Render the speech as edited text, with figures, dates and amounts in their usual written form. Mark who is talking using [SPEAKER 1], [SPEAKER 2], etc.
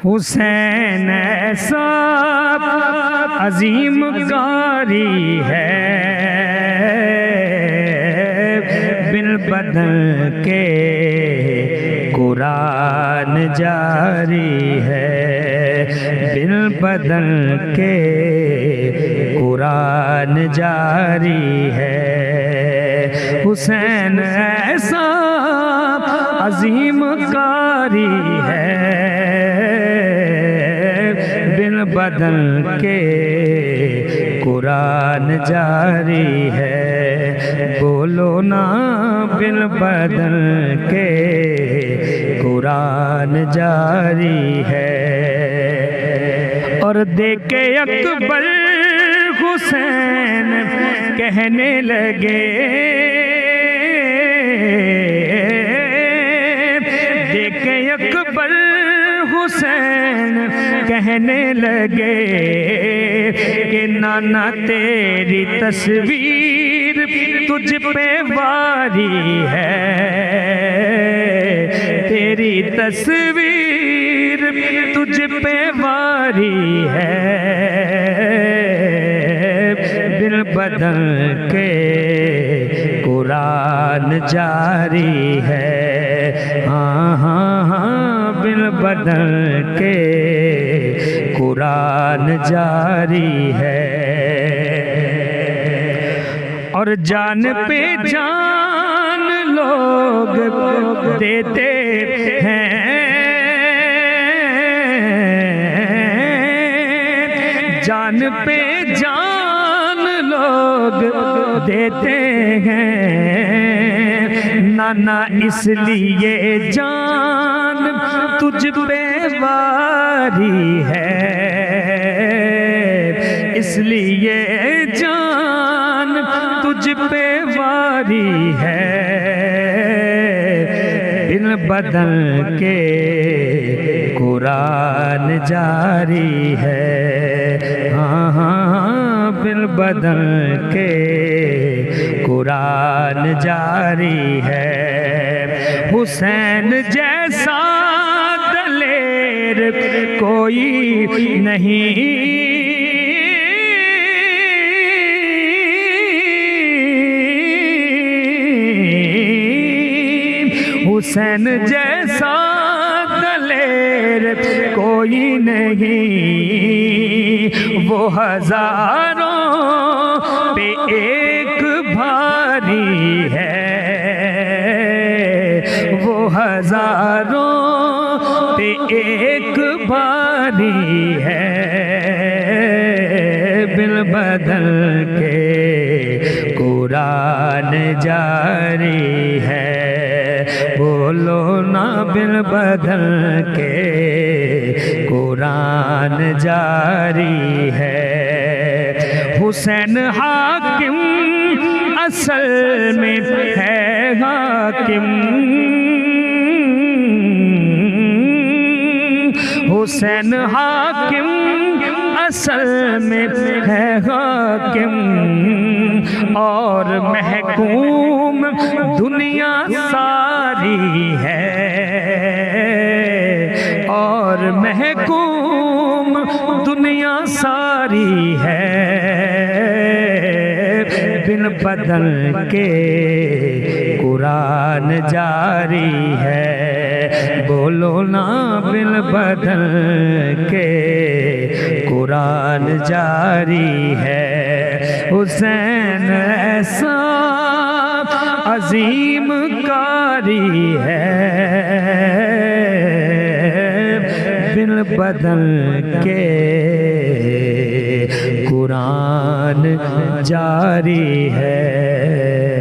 [SPEAKER 1] حسین ایسا عظیم قاری ہے، بالبدن کے قرآن جاری ہے، بالبدن کے قرآن جاری ہے۔ حسین ایسا عظیم قاری ہے، بالبدن کے قرآن جاری ہے۔ بولو نا بالبدن کے قرآن جاری ہے۔ اور دیکھے اکبر حسین کہنے لگے، دیکھے اکبر حسین کہنے لگے کہ نانا تیری تصویر تجھ پہ واری ہے، تیری تصویر تجھ پہ واری ہے، بالبدن کے قرآن جاری ہے۔ ہاں ہاں ہاں، بالبدن کے قرآن جاری ہے۔ اور جان پہ جان لوگ دیتے ہیں، جان پہ جان لوگ دیتے ہیں، نانا اس لیے جان تجھ پہ واری ہے، اس لیے جان تجھ پہ واری ہے، بالبدن کے قرآن جاری ہے۔ ہاں ہاں، بالبدن کے قرآن جاری ہے۔ حسین جیسا دلیر کوئی نہیں، حسین جیسا دلیر کوئی نہیں، وہ ہزاروں پہ ایک بھاری ہے، وہ ہزاروں پہ ایک بھاری ہے، بالبدن کے قرآن جاری ہے۔ بولو نا بالبدن کے قرآن جاری ہے۔ حسین حاکم اصل میں ہے حاکم، حسین حاکم اصل میں ہے حاکم، اور محکوم دنیا ساری ہے، اور محکوم دنیا ساری ہے، بالبدن کے قرآن جاری ہے۔ بولو نا بالبدن کے قرآن جاری ہے۔ حسین ایسا عظیم قاری ہے، بالبدن کے قرآن جاری ہے۔